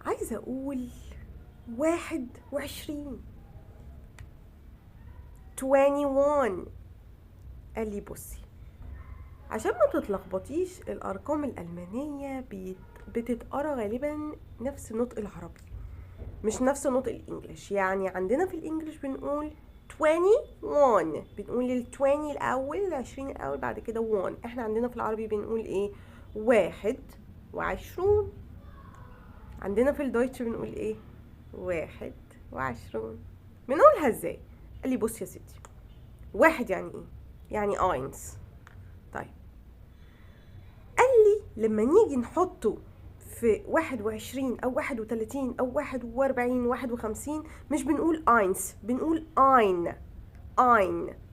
عايزة أقول 21. 21. قال لي بصي، عشان ما تتلخبطيش الأرقام الألمانية بتتقرا غالبا نفس نطق العربي مش نفس نطق الإنجليش. يعني عندنا في الإنجليش بنقول 21، بنقول 20 الأول، 20 الأول، بعد كده 1. احنا عندنا في العربي بنقول ايه؟ 21. عندنا في الدويتش بنقول ايه؟ 21. بنقولها ازاي؟ قال لي بص يا ستي، واحد يعني ايه؟ يعني اينز. طيب قال لي لما نيجي نحطه في 21 او 31 او 41 51 مش بنقول اينز، بنقول اين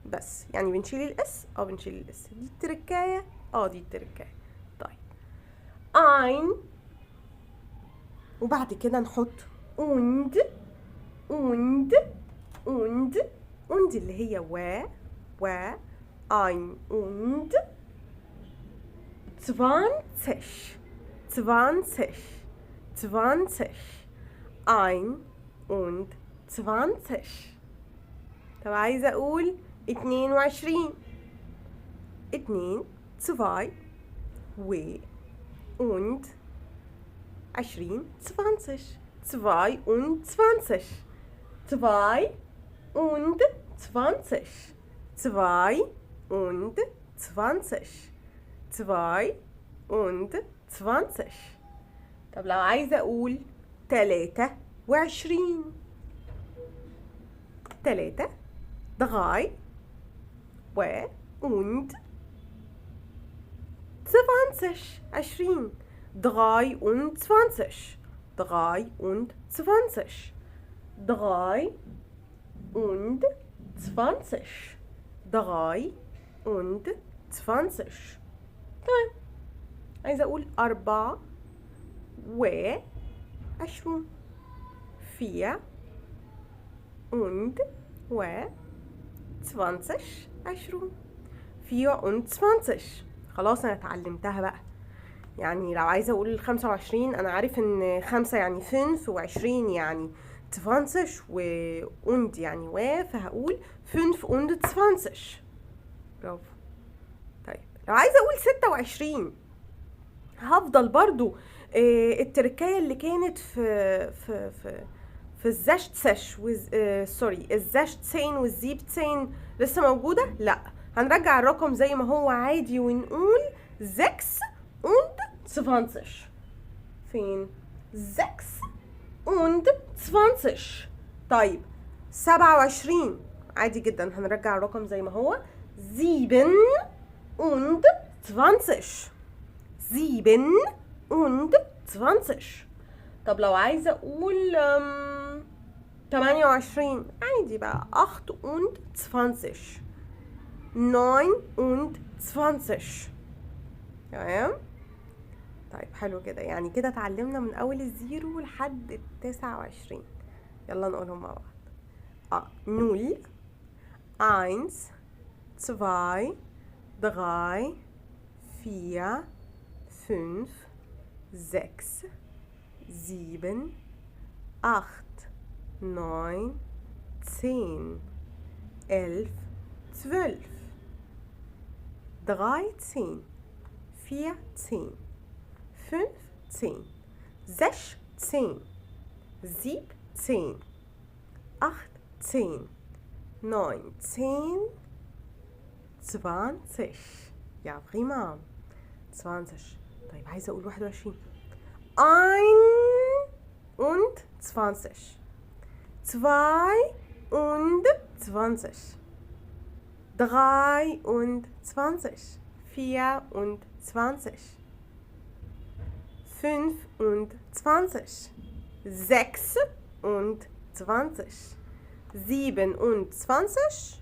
بس. يعني بنشيل الاس، بنشيل الاس. دي التركايه، دي التركايه. طيب اين، وبعد كده نحط und اللي هي و ein und 20 ein und 20. طب عايزة أقول 22. 2 2 und 20 20. 22. 2 und 20. 2 und 20. 2 und 20. طب لو عايزة أقول 23. 3 3 und 20. 20. 23. 23. 3 und 20. 3 und 20. طيب عايزة أقول 4 و20. 4 und 20. 20. 24. خلاص أنا اتعلمتها بقى. يعني لو عايزة أقول 25، أنا عارف إن 5 يعني 5 و20 يعني 20 und يعني فهقول 5 und 20. برافو. طيب لو عايزة أقول 26 هفضل برضو التركاية اللي كانت في الزاشتسش الزاشتسين والزيبتسين لسه موجودة؟ لا، هنرجع الرقم زي ما هو عادي ونقول 6 und 20. فين؟ 6 und 20. طيب 27 عادي جدا، هنرجع الرقم زي ما هو 7 und 20. 7 und 20. طب لو عايزة أقول 28 عادي بقى 8 und 20. 9 und 20. تمام؟ طيب حلو كده. يعني كده اتعلمنا من أول 0 لحد 29. يلا نقولهم مع بعض. 0 1 2 3 4 5 6 7 8 9 10 11 12 13 14 15 16 17 18 19 20. Ja, prima. 20. طيب عايزة أقول 21. 21. 22. 23. 24. 25. 26. 27. 28. 29.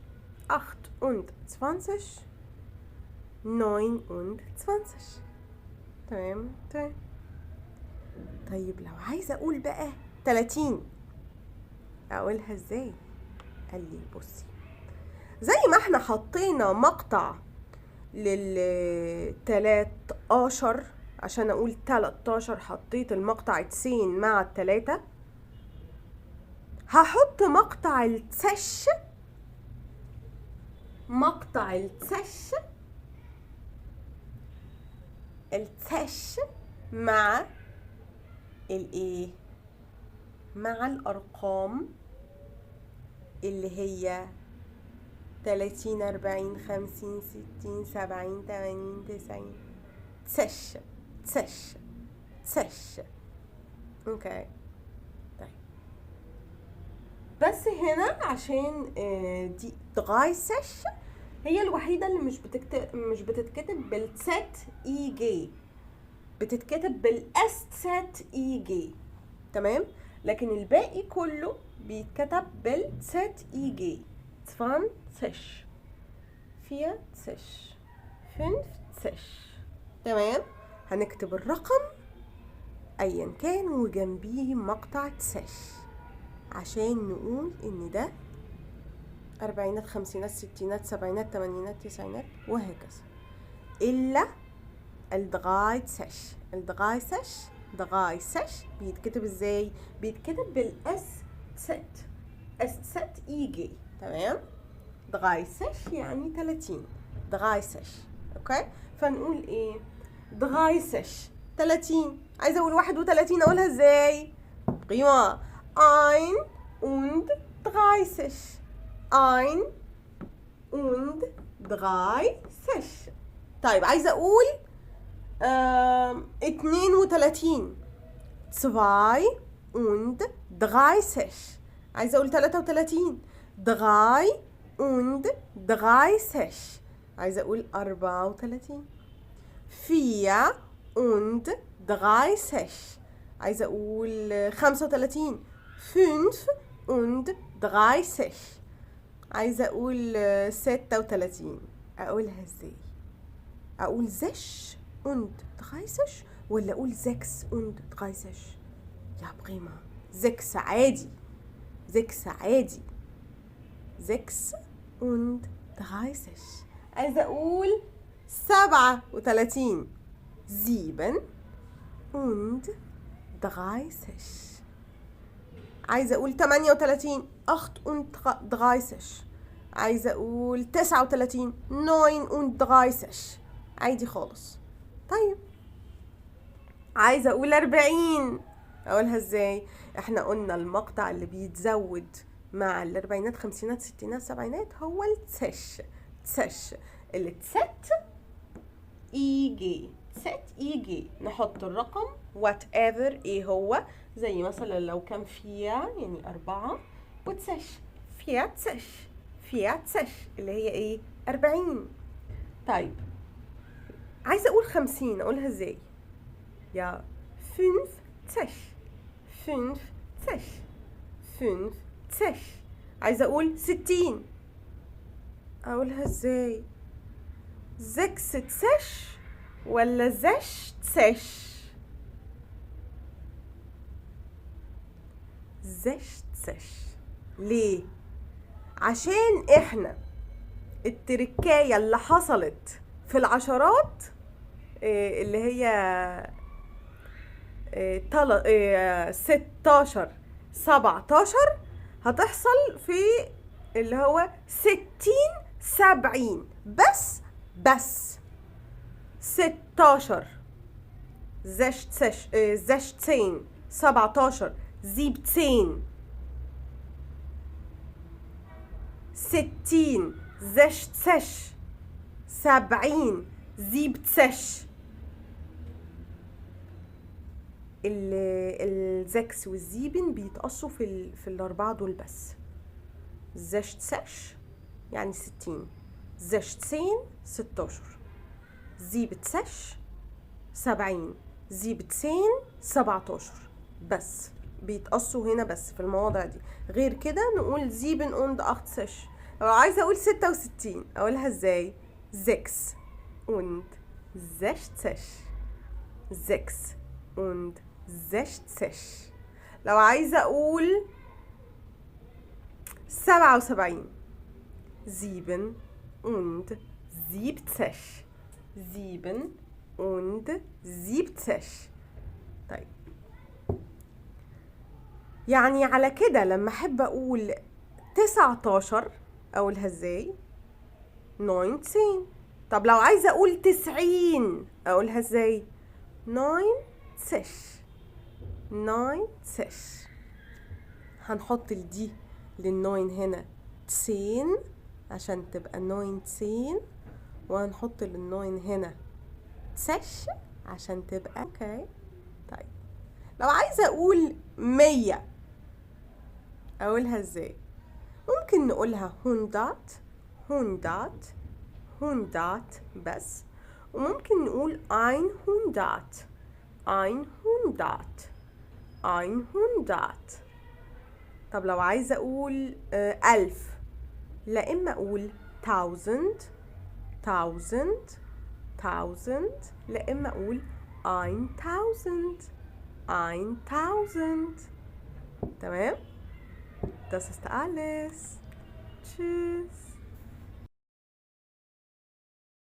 29. تمام. طيب لو عايزة أقول بقى 30 أقولها إزاي؟ قال لي بصي، زي ما احنا حطينا مقطع لل13 عشان اقول 13 حطيت المقطع 90 مع ال3. هحط مقطع التسش مع الايه، مع الارقام اللي هي 30 40 50 60 70 80 90. تسش. اوكي طيب، بس هنا عشان دي دغايسش هي الوحيدة اللي مش بتتكتب بالتسات اي جي، بتتكتب بالاستات اي جي. تمام، لكن الباقي كله بيتكتب بالتسات اي جي. 20 تسش، 4 تسش، 5 تسش. تمام، هنكتب الرقم ايا كان وجنبيه مقطع تسش عشان نقول ان ده اربعينات خمسينات ستينات سبعينات تمانينات تسعينات وهكذا، الا الدغايسش. دغايسش بيتكتب ازاي؟ بيتكتب بالاس ست اي جي. تمام، دغايسش يعني 30. دغايسش. اوكي، فنقول ايه؟ دغايسش 30. عايزه اقول 31 اقولها ازاي؟ قيمه ein und 30. ein und 30. طيب عايزه اقول 32. 32. عايزه اقول 33. 33. عايزه اقول 34. 34. عايزه اقول 35. 35. عايزه اقول 36. اقولها ازاي؟ اقول زش und 30 ولا اقول 6 und 30؟ يا بقيمة 6 عادي، 6 عادي، 6 und 30. عايزة اقول 37. 7 und 30. عايزة اقول 38. 38. عايزة اقول 39. 39. عادي خالص. طيب عايزة اقول 40 اقولها ازاي؟ احنا قلنا المقطع اللي بيتزود مع الاربعينات خمسينات ستينات سبعينات هو التسش. اللي تست اي جي. نحط الرقم وات ايفر ايه هو، زي مثلا لو كان فيها يعني 4 وتسش، فيها تسش اللي هي ايه؟ 40. طيب عايزه اقول 50 اقولها ازاي؟ يا 50. عايزه اقول 60 اقولها ازاي؟ 6 ولا 6؟ 6. ليه؟ عشان احنا التركايه اللي حصلت في العشرات اللي هي 16 17 هتحصل في اللي هو 60 70 بس 16 16 17 17 60 16 70 17. الزكس والزيبن بيتقصوا في الاربعه دول بس. 16 يعني 60، 16 16، 17 70، 17 17 بس بيتقصوا هنا بس في المواضع دي. غير كده نقول 7 und 18. لو عايزه اقول 66 اقولها ازاي؟ 6 und 16. 6 und 16. لو عايزه اقول 77 7 und 17. sieben und 70. طيب يعني على كده لما احب اقول 19 اقولها ازاي؟ 19. طب لو عايزه اقول 90 اقولها ازاي؟ 90. 90. هنحط الدي للناين هنا 10 عشان تبقى 19، وهنحط للناين هنا 9 عشان تبقى اوكي. طيب لو عايزه اقول 100 اقولها ازاي؟ ممكن نقولها 100 100 100 بس، وممكن نقول 100 100 100. طب لو عايزة أقول 1000 لا إما أقول 1000 1000 1000 لا إما أقول 1000 1000. تمام؟ Das ist alles.